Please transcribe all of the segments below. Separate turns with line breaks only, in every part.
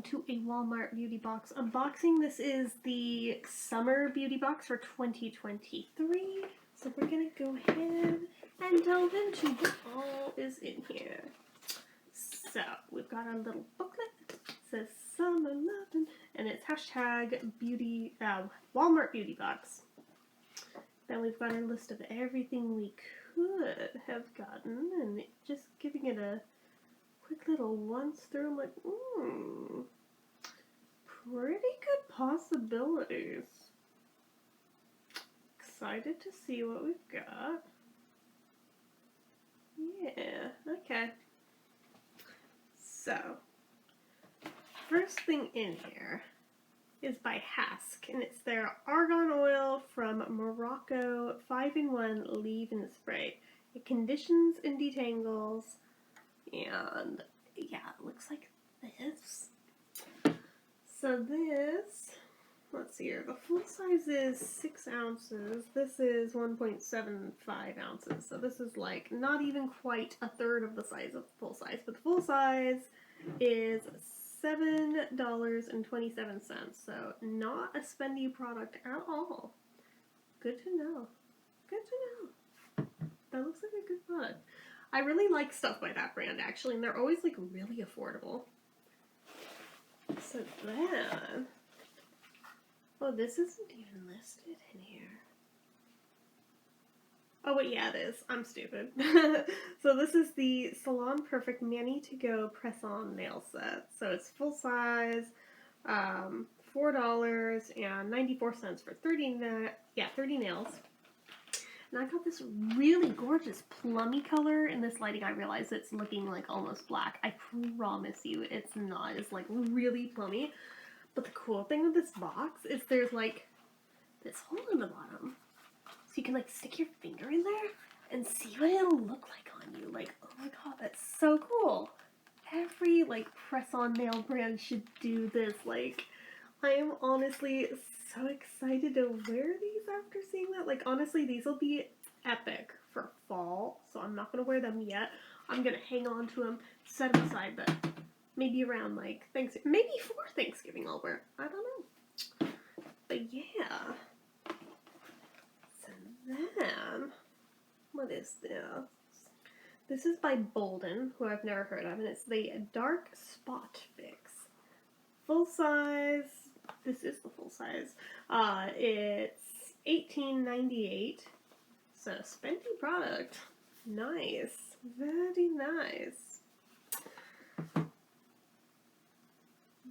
to a Walmart beauty box unboxing. This is the summer beauty box for 2023. So we're gonna go ahead and delve into what all is in here. So we've got our little booklet. It says summer lovin', and it's hashtag beauty Walmart beauty box. Then we've got our list of everything we could have gotten, and just giving it a quick little once through. I'm like, pretty good possibilities. Excited to see what we've got. Yeah, okay. So, first thing in here is by Hask, and it's their argan oil from Morocco 5-in-1 leave-in spray. It conditions and detangles, and yeah, it looks like this. So this, let's see here, the full size is 6 ounces. This is 1.75 ounces. So this is like not even quite a third of the size of full size, but the full size is $7.27. So not a spendy product at all. Good to know. Good to know. That looks like a good product. I really like stuff by that brand, actually, and they're always, like, really affordable. So then, oh, this isn't even listed in here. Oh, wait, yeah, it is. I'm stupid. So this is the Salon Perfect Mani To Go Press-On Nail Set. So it's full size, $4.94 for 30 nails. And I got this really gorgeous plummy color. In this lighting, I realize it's looking like almost black. I promise you it's not. It's like really plummy. But the cool thing with this box is there's like this hole in the bottom. So you can like stick your finger in there and see what it'll look like on you. Like, oh my god, that's so cool. Every like press-on nail brand should do this. Like, I am honestly so excited to wear these after seeing that. Like, honestly, these will be epic for fall, so I'm not going to wear them yet. I'm going to hang on to them, set them aside, but maybe around, like, Thanksgiving, maybe for Thanksgiving I'll wear. I don't know. But yeah. So then, what is this? This is by Bolden, who I've never heard of, and it's the Dark Spot Fix. Full size. This is the full size. It's $18.98. So spendy product. Nice. Very nice.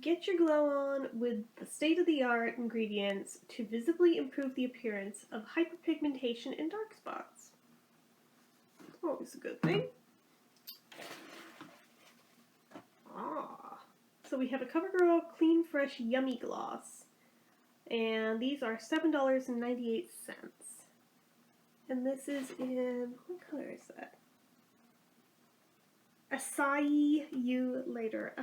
Get your glow on with the state-of-the-art ingredients to visibly improve the appearance of hyperpigmentation and dark spots. Always a good thing. So we have a CoverGirl Clean Fresh Yummy Gloss. And these are $7.98. And this is in, what color is that? Acai You Later.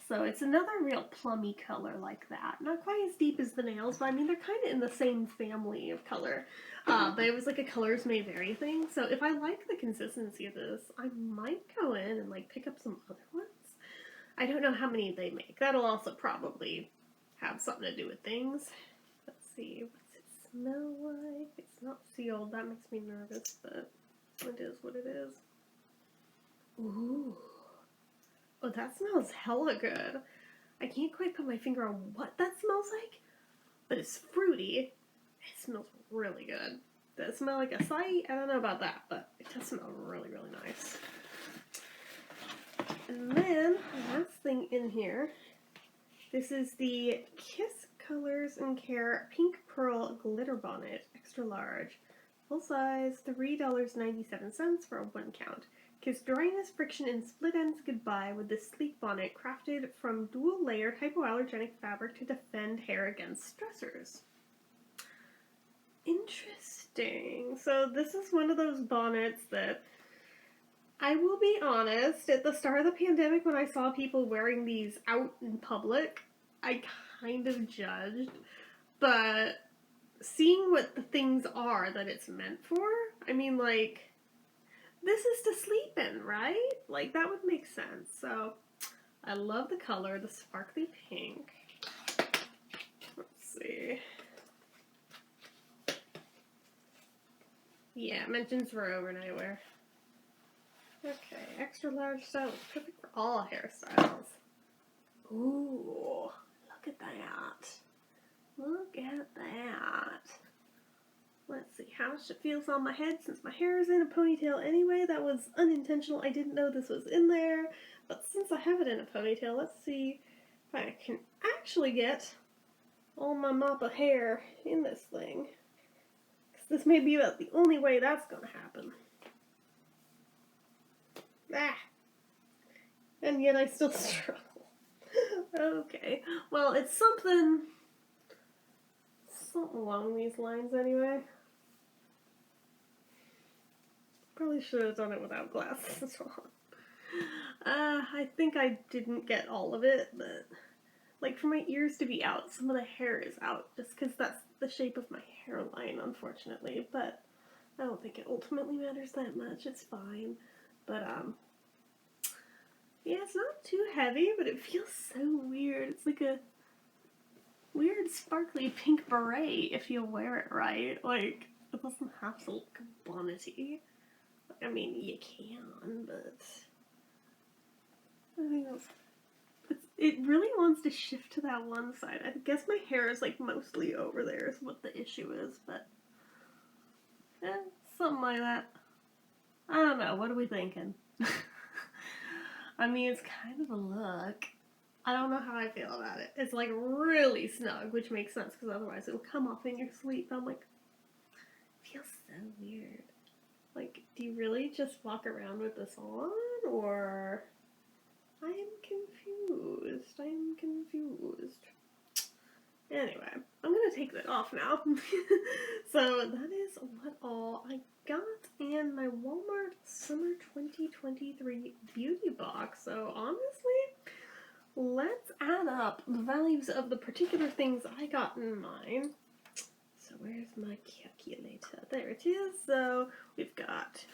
So it's another real plummy color like that. Not quite as deep as the nails, but I mean, they're kind of in the same family of color. But it was like a colors may vary thing. So if I like the consistency of this, I might go in and like pick up some other ones. I don't know how many they make. That'll also probably have something to do with things. Let's see. What's it smell like? It's not sealed. That makes me nervous, but it is what it is. Ooh. Oh, that smells hella good. I can't quite put my finger on what that smells like, but it's fruity. It smells really good. Does it smell like acai? I don't know about that, but it does smell really, really nice. And then, the last thing in here, this is the Kiss Colors and Care Pink Pearl Glitter Bonnet, extra large. Full size, $3.97 for a 1 count. Kiss dryness, friction, and split ends goodbye with this sleek bonnet crafted from dual-layered hypoallergenic fabric to defend hair against stressors. Interesting. So this is one of those bonnets that, I will be honest, at the start of the pandemic when I saw people wearing these out in public, I kind of judged, but seeing what the things are that it's meant for, I mean, like, this is to sleep in, right? Like, that would make sense. So, I love the color, the sparkly pink. Let's see. Yeah, mentions for overnight wear. Okay, extra large style, perfect for all hairstyles. Ooh, look at that. Look at that. Let's see how much it feels on my head since my hair is in a ponytail anyway. That was unintentional. I didn't know this was in there. But since I have it in a ponytail, let's see if I can actually get all my mop of hair in this thing. Because this may be about the only way that's going to happen. Ah! And yet I still struggle. Okay. Well, it's something along these lines anyway. Probably should have done it without glasses on. I think I didn't get all of it, but like for my ears to be out, some of the hair is out just because that's the shape of my hairline, unfortunately. But I don't think it ultimately matters that much. It's fine. But yeah, it's not too heavy, but it feels so weird. It's like a weird sparkly pink beret if you wear it right. Like, it doesn't have to look bonnety. I mean, you can, but I think it really wants to shift to that one side. I guess my hair is like mostly over there is what the issue is, but something like that. I don't know, what are we thinking? I mean, it's kind of a look. I don't know how I feel about it. It's like really snug, which makes sense because otherwise it will come off in your sleep. I'm like, it feels so weird. Like, do you really just walk around with this on, or? I'm confused. Anyway, I'm gonna take that off now. So that is what all I got in my Walmart Summer 2023 beauty box. So honestly, let's add up the values of the particular things I got in mine. So where's my calculator? There it is. So we've got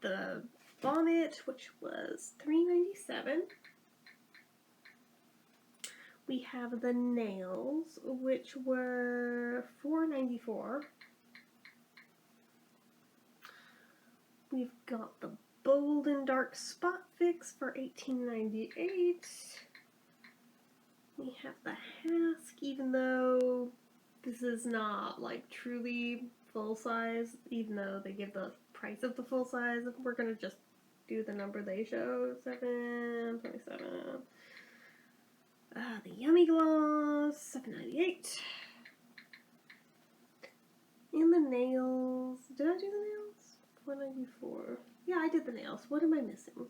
the bonnet, which was $3.97. We have the nails, which were $4.94. We've got the bold and dark spot fix for $18.98. We have the Hask, even though this is not like truly full size, even though they give the price of the full size. We're gonna just do the number they show, 7.27. The Yummy Gloss, $7.98. And the nails, did I do the nails? $4.94. Yeah, I did the nails. What am I missing?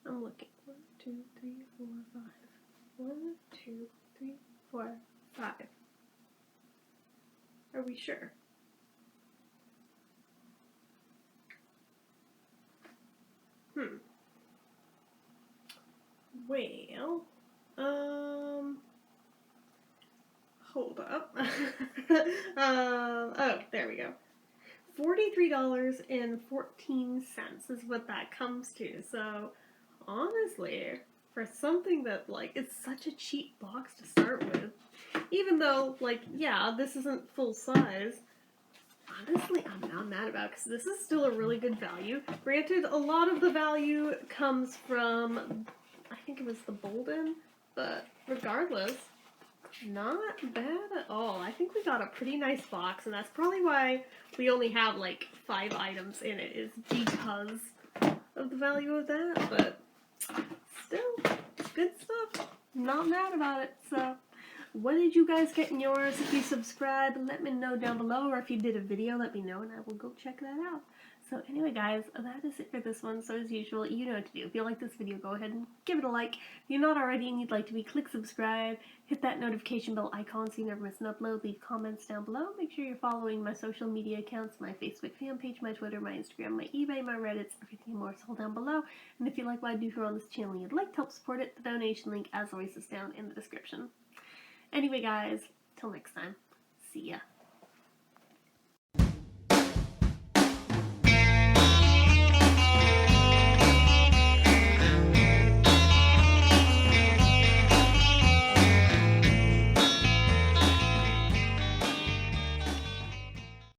I'm looking. 1, 2, 3, 4, 5. 1, 2, 3, 4, 5. Are we sure? Well, hold up. Oh, there we go. $43.14 is what that comes to. So, honestly, for something that, like, it's such a cheap box to start with, even though, like, yeah, this isn't full size, honestly, I'm not mad about it because this is still a really good value. Granted, a lot of the value comes from, I think it was the Bolden, but regardless, not bad at all. I think we got a pretty nice box, and that's probably why we only have like 5 items in it, is because of the value of that, but still, good stuff. Not mad about it, so what did you guys get in yours? If you subscribe, let me know down below, or if you did a video, let me know, and I will go check that out. So anyway, guys, that is it for this one. So as usual, you know what to do. If you like this video, go ahead and give it a like. If you're not already and you'd like to be, click subscribe. Hit that notification bell icon so you never miss an upload. Leave comments down below. Make sure you're following my social media accounts, my Facebook fan page, my Twitter, my Instagram, my eBay, my Reddits, everything more is all down below. And if you like what I do here on this channel and you'd like to help support it, the donation link, as always, is down in the description. Anyway, guys, till next time, see ya.